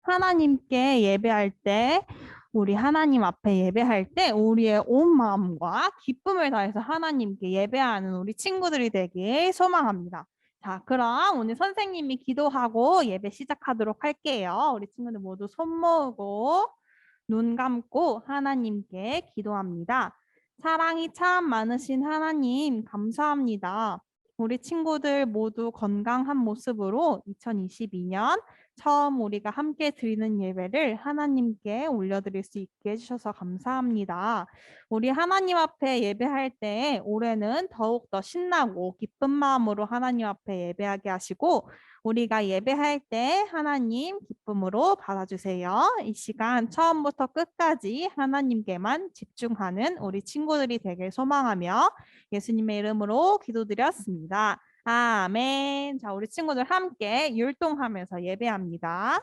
하나님께 예배할 때, 우리 하나님 앞에 예배할 때 우리의 온 마음과 기쁨을 다해서 하나님께 예배하는 우리 친구들이 되길 소망합니다. 자, 그럼 오늘 선생님이 기도하고 예배 시작하도록 할게요. 우리 친구들 모두 손 모으고 눈 감고 하나님께 기도합니다. 사랑이 참 많으신 하나님, 감사합니다. 우리 친구들 모두 건강한 모습으로 2022년 처음 우리가 함께 드리는 예배를 하나님께 올려드릴 수 있게 해주셔서 감사합니다. 우리 하나님 앞에 예배할 때 올해는 더욱 더 신나고 기쁜 마음으로 하나님 앞에 예배하게 하시고 우리가 예배할 때 하나님 기쁨으로 받아주세요. 이 시간 처음부터 끝까지 하나님께만 집중하는 우리 친구들이 되길 소망하며 예수님의 이름으로 기도드렸습니다. 아멘. 자, 우리 친구들 함께 율동하면서 예배합니다.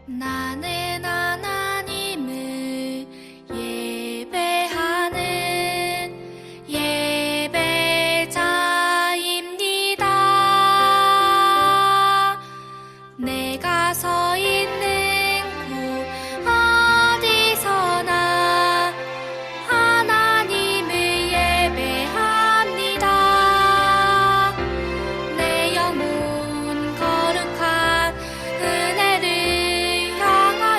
나는 하나님을 예배하는 예배자입니다. 내가 서 있는 곳 어디서나 하나님을 예배합니다. 내 영혼 거룩한 은혜를 향하여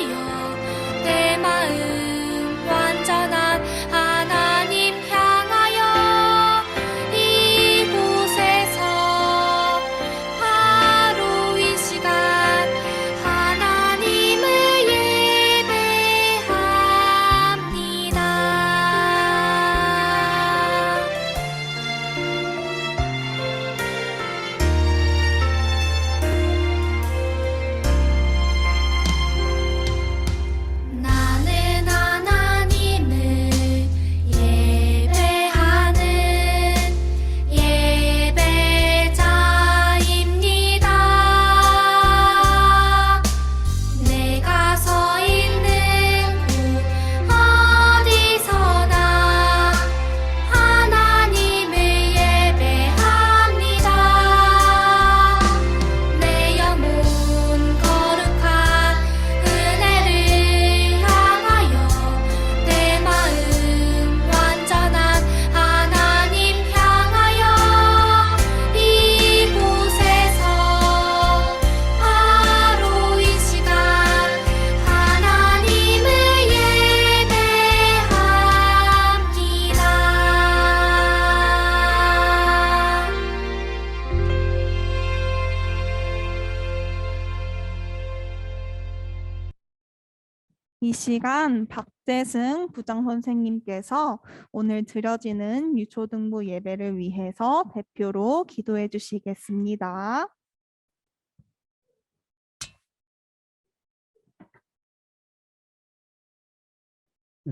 이 시간 박재승 부장 선생님께서 오늘 드려지는 유초등부 예배를 위해서 대표로 기도해 주시겠습니다.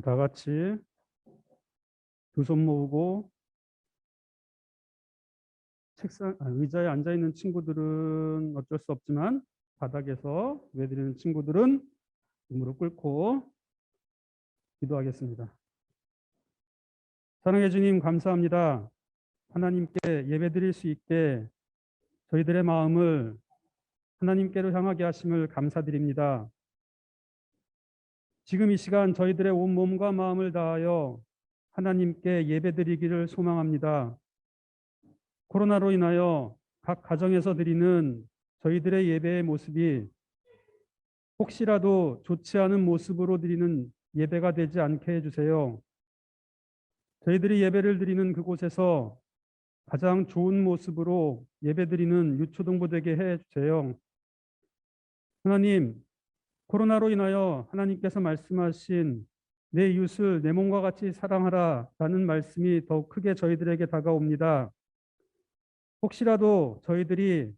다 같이 두 손 모으고 의자에 앉아 있는 친구들은 어쩔 수 없지만 바닥에서 예배드리는 친구들은 무릎 꿇고 기도하겠습니다. 사랑해 주님 감사합니다. 하나님께 예배드릴 수 있게 저희들의 마음을 하나님께로 향하게 하심을 감사드립니다. 지금 이 시간 저희들의 온 몸과 마음을 다하여 하나님께 예배드리기를 소망합니다. 코로나로 인하여 각 가정에서 드리는 저희들의 예배의 모습이 혹시라도 좋지 않은 모습으로 드리는 예배가 되지 않게 해주세요. 저희들이 예배를 드리는 그곳에서 가장 좋은 모습으로 예배드리는 유초등부 되게 해주세요. 하나님, 코로나로 인하여 하나님께서 말씀하신 내 이웃을 내 몸과 같이 사랑하라 라는 말씀이 더욱 크게 저희들에게 다가옵니다. 혹시라도 저희들이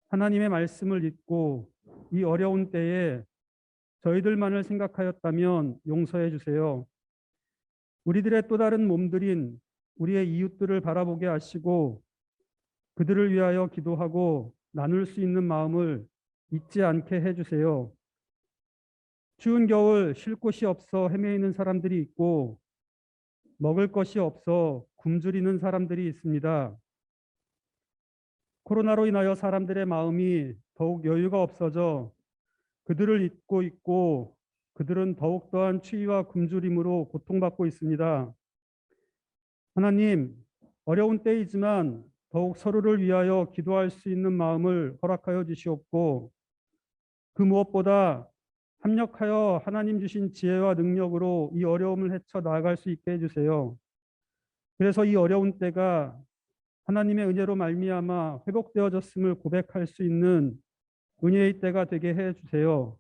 하나님의 말씀을 잊고 이 어려운 때에 저희들만을 생각하였다면 용서해 주세요. 우리들의 또 다른 몸들인 우리의 이웃들을 바라보게 하시고 그들을 위하여 기도하고 나눌 수 있는 마음을 잊지 않게 해주세요. 추운 겨울 쉴 곳이 없어 헤매이는 사람들이 있고 먹을 것이 없어 굶주리는 사람들이 있습니다. 코로나로 인하여 사람들의 마음이 더욱 여유가 없어져 그들을 잊고 있고 그들은 더욱 더한 추위와 굶주림으로 고통받고 있습니다. 하나님, 어려운 때이지만 더욱 서로를 위하여 기도할 수 있는 마음을 허락하여 주시옵고 그 무엇보다 합력하여 하나님 주신 지혜와 능력으로 이 어려움을 헤쳐 나아갈 수 있게 해주세요. 그래서 이 어려운 때가 하나님의 은혜로 말미암아 회복되어졌음을 고백할 수 있는 은혜의 때가 되게 해주세요.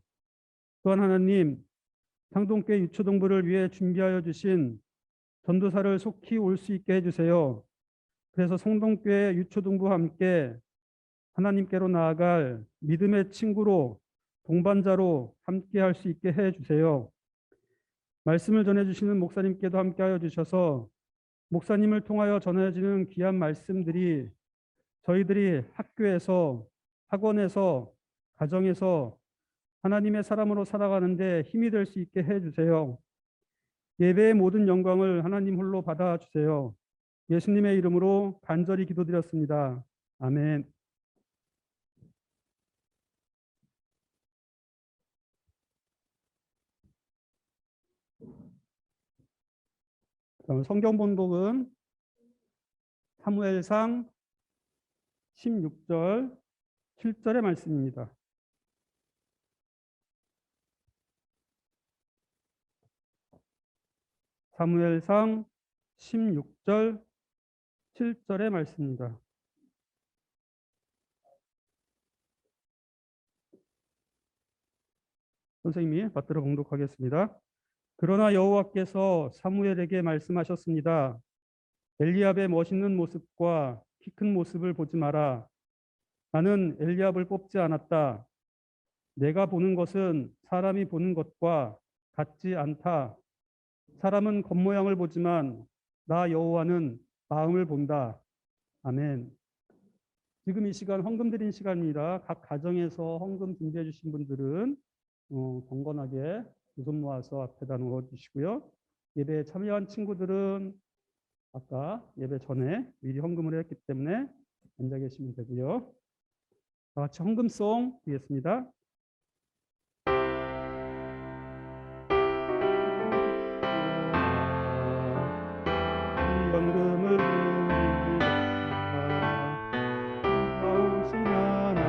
또한 하나님, 상동교회 유초등부를 위해 준비하여 주신 전도사를 속히 올 수 있게 해주세요. 그래서 성동교회 유초등부와 함께 하나님께로 나아갈 믿음의 친구로 동반자로 함께 할 수 있게 해주세요. 말씀을 전해주시는 목사님께도 함께하여 주셔서 목사님을 통하여 전해지는 귀한 말씀들이 저희들이 학교에서 학원에서 가정에서 하나님의 사람으로 살아가는데 힘이 될 수 있게 해주세요. 예배의 모든 영광을 하나님 홀로 받아주세요. 예수님의 이름으로 간절히 기도드렸습니다. 아멘. 성경 본독은 사무엘상 16절 7절의 말씀입니다. 사무엘상 16절 7절의 말씀입니다. 선생님이 받들어 봉독하겠습니다. 그러나 여호와께서 사무엘에게 말씀하셨습니다. 엘리압의 멋있는 모습과 키 큰 모습을 보지 마라. 나는 엘리압을 뽑지 않았다. 내가 보는 것은 사람이 보는 것과 같지 않다. 사람은 겉모양을 보지만 나 여호와는 마음을 본다. 아멘. 지금 이 시간 헌금 드린 시간입니다. 각 가정에서 헌금 준비해 주신 분들은 경건하게 두 손 모아서 앞에다 놓아 주시고요. 예배에 참여한 친구들은 아까 예배 전에 미리 헌금을 했기 때문에 앉아 계시면 되고요. 다 같이 헌금송 드리겠습니다. 헌금을 드립니다. 나오신 하나님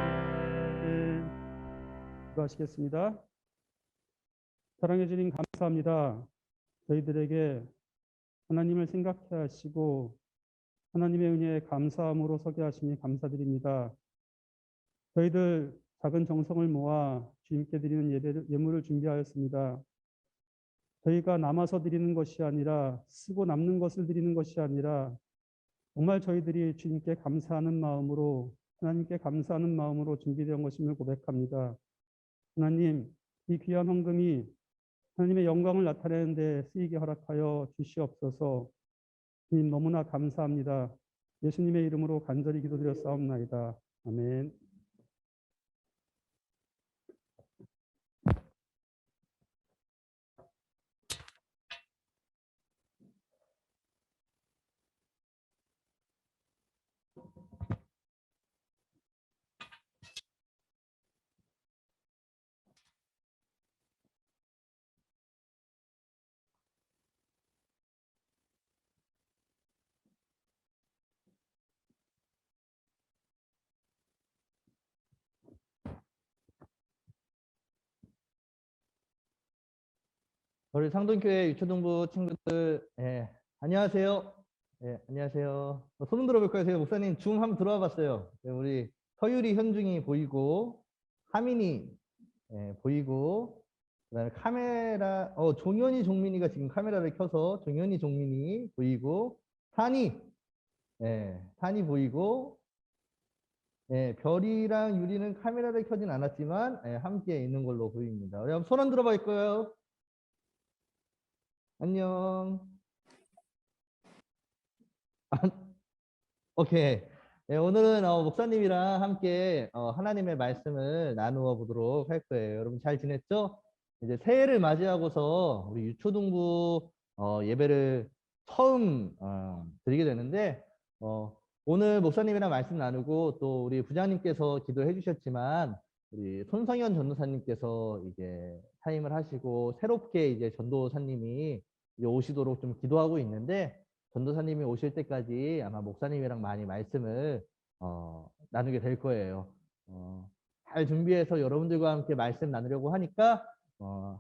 아멘. 기도하시겠습니다. 사랑해 주님 감사합니다. 저희들에게 하나님을 생각해 하시고 하나님의 은혜에 감사함으로 서게 하시니 감사드립니다. 저희들 작은 정성을 모아 주님께 드리는 예물을 준비하였습니다. 저희가 남아서 드리는 것이 아니라 쓰고 남는 것을 드리는 것이 아니라 정말 저희들이 주님께 감사하는 마음으로 하나님께 감사하는 마음으로 준비된 것임을 고백합니다. 하나님, 이 귀한 헌금이 하나님의 영광을 나타내는 데 쓰이게 허락하여 주시옵소서. 주님 너무나 감사합니다. 예수님의 이름으로 간절히 기도드렸사옵나이다. 아멘. 우리 상동교회 유초동부 친구들, 안녕하세요. 안녕하세요. 손 들어볼까요? 제가 목사님 줌 한번 들어와 봤어요. 우리 서유리, 현중이 보이고, 하민이 보이고, 그다음에 카메라, 종현이, 종민이가 지금 카메라를 켜서 종현이, 종민이 보이고, 산이 보이고, 별이랑 유리는 카메라를 켜진 않았지만 함께 있는 걸로 보입니다. 우리 한번 손 안 들어볼까요? 안녕. 오케이. 오늘은 목사님이랑 함께 하나님의 말씀을 나누어 보도록 할 거예요. 여러분 잘 지냈죠? 이제 새해를 맞이하고서 우리 유초동부 예배를 처음 드리게 되는데 오늘 목사님이랑 말씀 나누고 또 우리 부장님께서 기도해 주셨지만 우리 손성현 전도사님께서 이제 사임을 하시고 새롭게 이제 전도사님이 이제 오시도록 좀 기도하고 있는데 전도사님이 오실 때까지 아마 목사님이랑 많이 말씀을 나누게 될 거예요. 잘 준비해서 여러분들과 함께 말씀 나누려고 하니까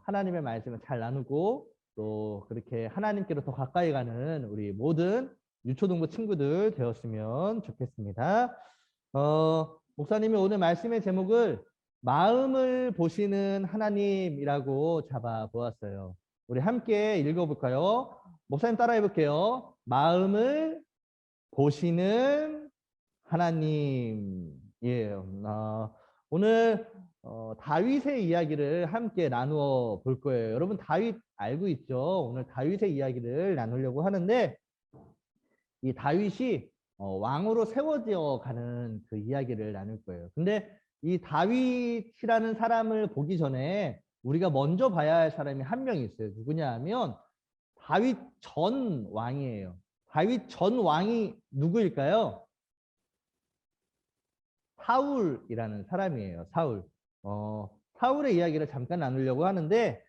하나님의 말씀을 잘 나누고 또 그렇게 하나님께로 더 가까이 가는 우리 모든 유초동부 친구들 되었으면 좋겠습니다. 목사님이 오늘 말씀의 제목을 마음을 보시는 하나님이라고 잡아 보았어요. 우리 함께 읽어볼까요? 목사님 따라해 볼게요. 마음을 보시는 하나님이에요. 오늘 다윗의 이야기를 함께 나누어 볼 거예요. 여러분 다윗 알고 있죠? 오늘 다윗의 이야기를 나누려고 하는데 이 다윗이 왕으로 세워져 가는 그 이야기를 나눌 거예요. 근데 이 다윗이라는 사람을 보기 전에 우리가 먼저 봐야 할 사람이 한 명 있어요. 누구냐 하면 다윗 전 왕이에요. 다윗 전 왕이 누구일까요? 사울이라는 사람이에요. 사울. 사울의 이야기를 잠깐 나누려고 하는데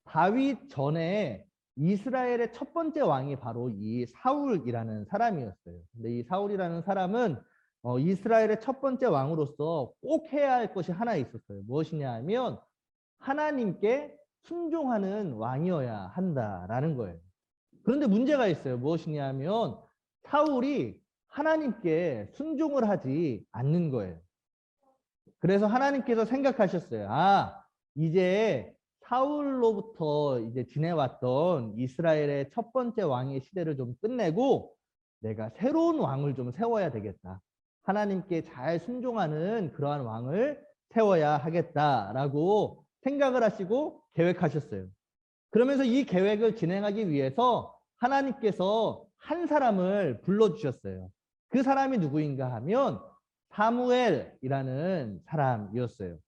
다윗 전에 이스라엘의 첫 번째 왕이 바로 이 사울이라는 사람이었어요. 근데 이 사울이라는 사람은 이스라엘의 첫 번째 왕으로서 꼭 해야 할 것이 하나 있었어요. 무엇이냐 하면 하나님께 순종하는 왕이어야 한다라는 거예요. 그런데 문제가 있어요. 무엇이냐 하면 사울이 하나님께 순종을 하지 않는 거예요. 그래서 하나님께서 생각하셨어요. 이제 사울로부터 이제 지내왔던 이스라엘의 첫 번째 왕의 시대를 좀 끝내고 내가 새로운 왕을 좀 세워야 되겠다. 하나님께 잘 순종하는 그러한 왕을 세워야 하겠다라고 생각을 하시고 계획하셨어요. 그러면서 이 계획을 진행하기 위해서 하나님께서 한 사람을 불러주셨어요. 그 사람이 누구인가 하면 사무엘이라는 사람이었어요.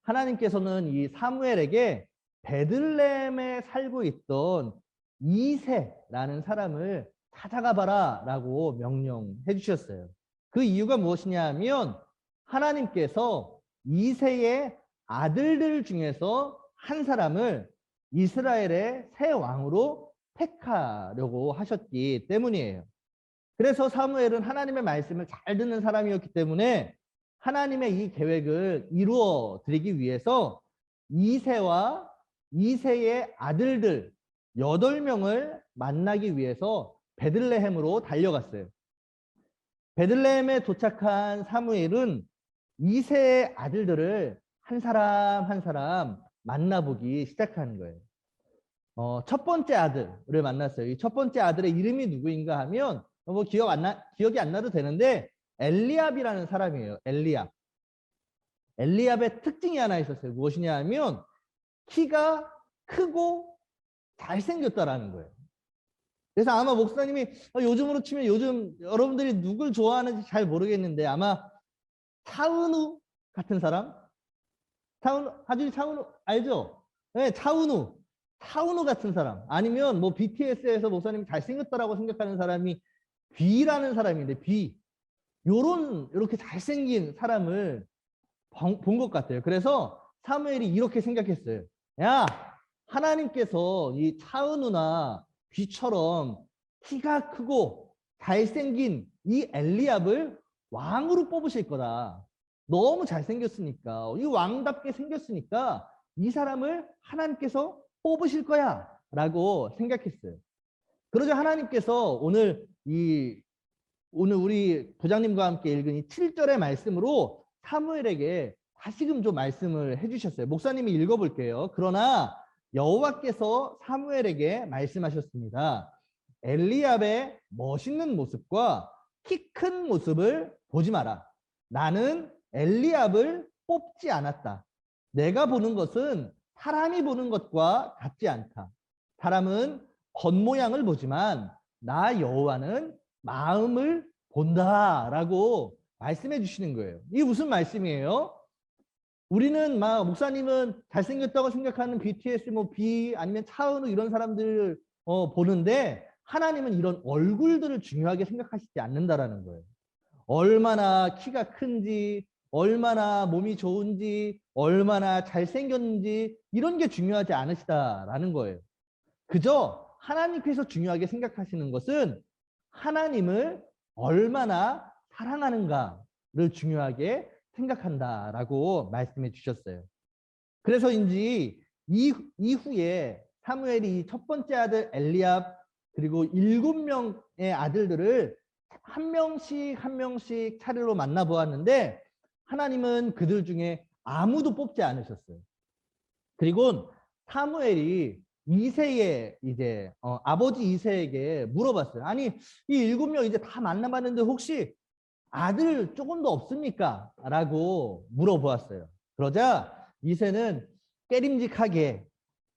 하나님께서는 이 사무엘에게 베들레헴에 살고 있던 이새라는 사람을 찾아가 봐라 라고 명령해 주셨어요. 그 이유가 무엇이냐 하면 하나님께서 이새의 아들들 중에서 한 사람을 이스라엘의 새 왕으로 택하려고 하셨기 때문이에요. 그래서 사무엘은 하나님의 말씀을 잘 듣는 사람이었기 때문에 하나님의 이 계획을 이루어 드리기 위해서 이새와 이새의 아들들 8명을 만나기 위해서 베들레헴으로 달려갔어요. 베들레헴에 도착한 사무엘은 이세의 아들들을 한 사람 한 사람 만나보기 시작하는 거예요. 첫 번째 아들을 만났어요. 이 첫 번째 아들의 이름이 누구인가 하면 뭐 기억이 안 나도 되는데 엘리압이라는 사람이에요. 엘리압. 엘리압의 특징이 하나 있었어요. 무엇이냐 하면 키가 크고 잘생겼다라는 거예요. 그래서 아마 목사님이 요즘으로 치면 요즘 여러분들이 누굴 좋아하는지 잘 모르겠는데 아마 차은우 같은 사람? 하준이 차은우 알죠? 네, 차은우 같은 사람. 아니면 뭐 BTS에서 목사님이 잘생겼다라고 생각하는 사람이 B라는 사람인데 B. 이렇게 잘생긴 사람을 본 것 같아요. 그래서 사무엘이 이렇게 생각했어요. 야, 하나님께서 이 차은우나 B처럼 키가 크고 잘생긴 이 엘리압을 왕으로 뽑으실 거다. 너무 잘생겼으니까, 이 왕답게 생겼으니까 이 사람을 하나님께서 뽑으실 거야 라고 생각했어요. 그러자 하나님께서 오늘 우리 부장님과 함께 읽은 이 7절의 말씀으로 사무엘에게 다시금 좀 말씀을 해주셨어요. 목사님이 읽어볼게요. 그러나 여호와께서 사무엘에게 말씀하셨습니다. 엘리압의 멋있는 모습과 키 큰 모습을 보지 마라. 나는 엘리압을 뽑지 않았다. 내가 보는 것은 사람이 보는 것과 같지 않다. 사람은 겉모양을 보지만 나 여호와는 마음을 본다라고 말씀해 주시는 거예요. 이게 무슨 말씀이에요? 우리는 목사님은 잘생겼다고 생각하는 BTS, B 아니면 차은우 이런 사람들 보는데 하나님은 이런 얼굴들을 중요하게 생각하시지 않는다라는 거예요. 얼마나 키가 큰지, 얼마나 몸이 좋은지, 얼마나 잘생겼는지 이런 게 중요하지 않으시다라는 거예요. 그저 하나님께서 중요하게 생각하시는 것은 하나님을 얼마나 사랑하는가를 중요하게 생각한다라고 말씀해 주셨어요. 그래서인지 이후에 사무엘이 첫 번째 아들 엘리압 그리고 7명의 아들들을 한 명씩 차례로 만나보았는데 하나님은 그들 중에 아무도 뽑지 않으셨어요. 그리고 사무엘이 이새의 아버지 이새에게 물어봤어요. 아니 이 7명 이제 다 만나봤는데 혹시 아들 조금도 없습니까? 라고 물어보았어요. 그러자 이새는 깨림직하게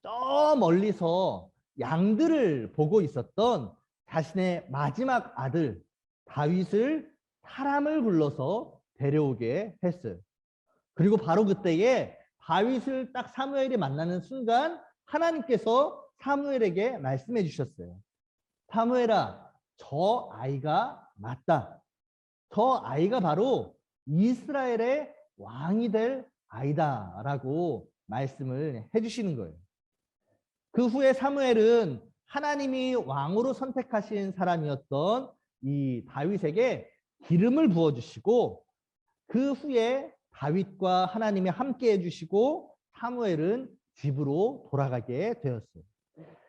저 멀리서 양들을 보고 있었던 자신의 마지막 아들 다윗을 사람을 불러서 데려오게 했어요. 그리고 바로 그때에 다윗을 딱 사무엘이 만나는 순간 하나님께서 사무엘에게 말씀해 주셨어요. 사무엘아, 저 아이가 맞다. 저 아이가 바로 이스라엘의 왕이 될 아이다 라고 말씀을 해주시는 거예요. 그 후에 사무엘은 하나님이 왕으로 선택하신 사람이었던 이 다윗에게 기름을 부어주시고 그 후에 다윗과 하나님이 함께 해주시고 사무엘은 집으로 돌아가게 되었어요.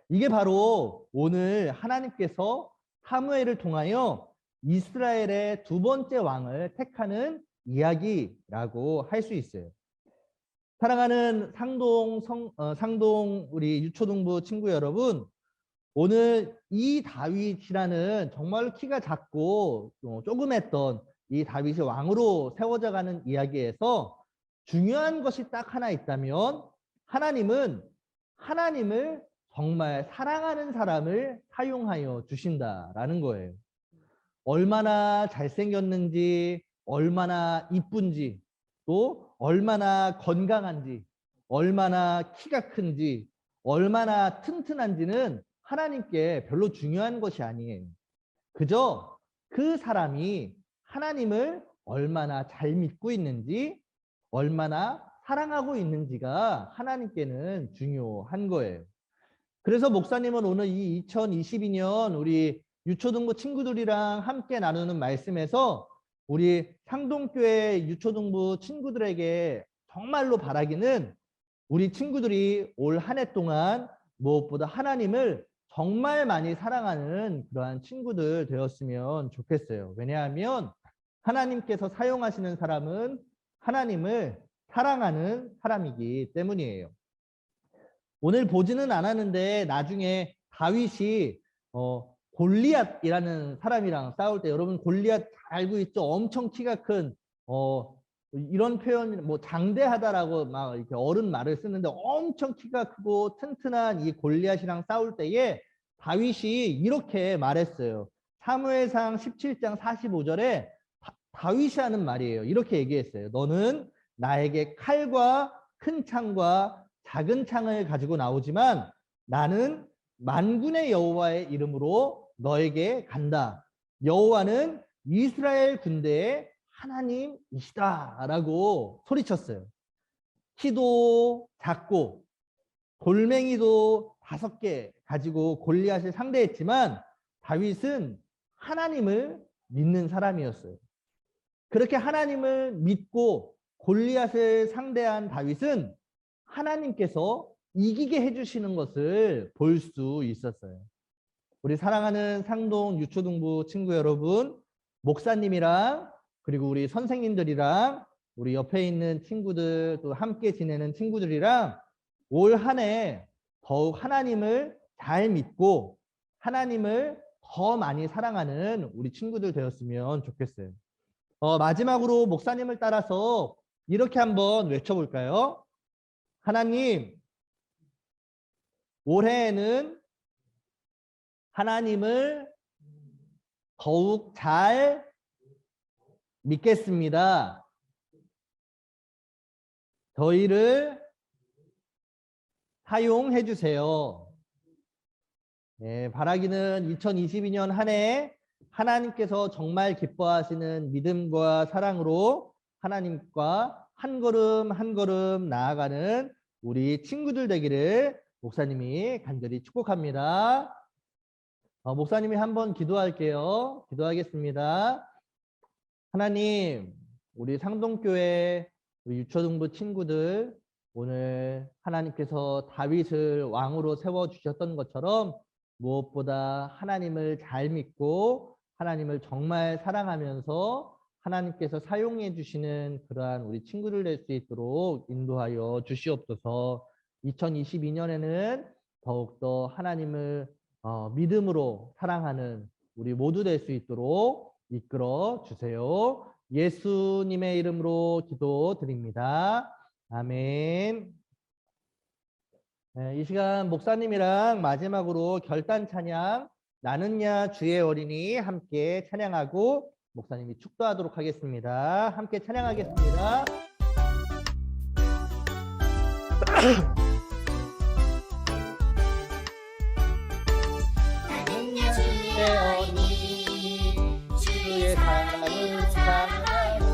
이게 바로 오늘 하나님께서 사무엘을 통하여 이스라엘의 두 번째 왕을 택하는 이야기라고 할 수 있어요. 사랑하는 상동 우리 유초등부 친구 여러분, 오늘 이 다윗이라는 정말 키가 작고 조그맸던 이 다윗이 왕으로 세워져 가는 이야기에서 중요한 것이 딱 하나 있다면 하나님은 하나님을 정말 사랑하는 사람을 사용하여 주신다라는 거예요. 얼마나 잘생겼는지, 얼마나 이쁜지, 또 얼마나 건강한지, 얼마나 키가 큰지, 얼마나 튼튼한지는 하나님께 별로 중요한 것이 아니에요. 그저 그 사람이 하나님을 얼마나 잘 믿고 있는지, 얼마나 사랑하고 있는지가 하나님께는 중요한 거예요. 그래서 목사님은 오늘 이 2022년 우리 유초등부 친구들이랑 함께 나누는 말씀에서 우리 상동교회 유초등부 친구들에게 정말로 바라기는 우리 친구들이 올 한 해 동안 무엇보다 하나님을 정말 많이 사랑하는 그러한 친구들 되었으면 좋겠어요. 왜냐하면 하나님께서 사용하시는 사람은 하나님을 사랑하는 사람이기 때문이에요. 오늘 보지는 않았는데 나중에 다윗이 골리앗이라는 사람이랑 싸울 때, 여러분 골리앗 알고 있죠? 엄청 키가 큰 이런 표현, 뭐 장대하다라고 막 이렇게 어른 말을 쓰는데, 엄청 키가 크고 튼튼한 이 골리앗이랑 싸울 때에 다윗이 이렇게 말했어요. 사무엘상 17장 45절에 다윗이 하는 말이에요. 이렇게 얘기했어요. 너는 나에게 칼과 큰 창과 작은 창을 가지고 나오지만 나는 만군의 여호와의 이름으로 너에게 간다. 여호와는 이스라엘 군대의 하나님이시다라고 소리쳤어요. 키도 작고 돌멩이도 5개 가지고 골리앗을 상대했지만 다윗은 하나님을 믿는 사람이었어요. 그렇게 하나님을 믿고 골리앗을 상대한 다윗은 하나님께서 이기게 해주시는 것을 볼 수 있었어요. 우리 사랑하는 상동 유초등부 친구 여러분, 목사님이랑 그리고 우리 선생님들이랑 우리 옆에 있는 친구들, 또 함께 지내는 친구들이랑 올 한 해 더욱 하나님을 잘 믿고 하나님을 더 많이 사랑하는 우리 친구들 되었으면 좋겠어요. 마지막으로 목사님을 따라서 이렇게 한번 외쳐볼까요? 하나님, 올해에는 하나님을 더욱 잘 믿겠습니다. 저희를 사용해 주세요. 네, 바라기는 2022년 한 해 하나님께서 정말 기뻐하시는 믿음과 사랑으로 하나님과 한 걸음 한 걸음 나아가는 우리 친구들 되기를 목사님이 간절히 축복합니다. 목사님이 한번 기도할게요. 기도하겠습니다. 하나님, 우리 상동교회 우리 유초등부 친구들, 오늘 하나님께서 다윗을 왕으로 세워주셨던 것처럼 무엇보다 하나님을 잘 믿고 하나님을 정말 사랑하면서 하나님께서 사용해 주시는 그러한 우리 친구들 될 수 있도록 인도하여 주시옵소서. 2022년에는 더욱더 하나님을 믿음으로 사랑하는 우리 모두 될 수 있도록 이끌어 주세요. 예수님의 이름으로 기도드립니다. 아멘. 이 시간 목사님이랑 마지막으로 결단 찬양 나는야 주의 어린이 함께 찬양하고 목사님이 축도하도록 하겠습니다. 함께 찬양하겠습니다. 나는야 주의 어린이 주의 사랑을 사랑하요.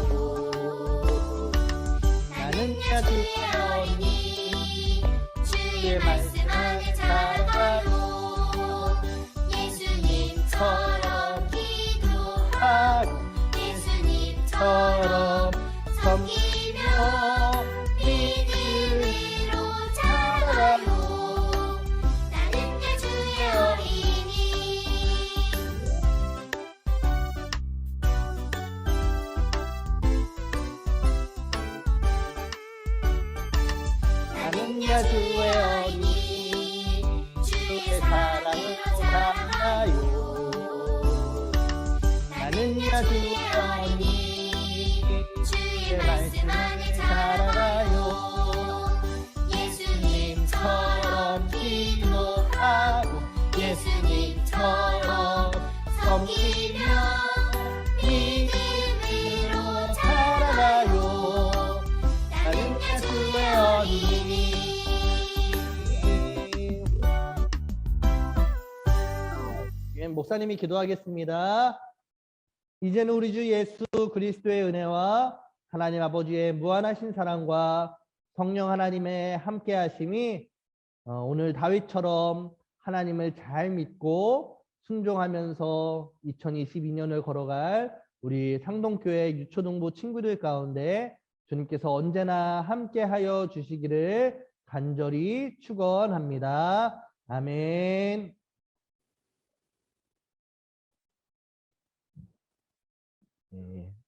나는야 주의 어린이 주의 말씀 안에 살아가요. 예수님처럼 기도하고 예수님처럼 섬기며 믿음으로 자라요. 나는야 주의 어린이. 나는야 주의 어린이 주의 사랑을 사랑하요. 나는야 주의 어린이 주의 말씀 안에 살아가요. 예수님처럼 기도하고 예수님처럼 섬기며 믿음으로 자라가요. 나는야 주의 어린이. 목사님이 기도하겠습니다. 이제는 우리 주 예수 그리스도의 은혜와 하나님 아버지의 무한하신 사랑과 성령 하나님의 함께 하심이 오늘 다윗처럼 하나님을 잘 믿고 순종하면서 2022년을 걸어갈 우리 상동교회 유초등부 친구들 가운데 주님께서 언제나 함께하여 주시기를 간절히 축원합니다. 아멘. 예.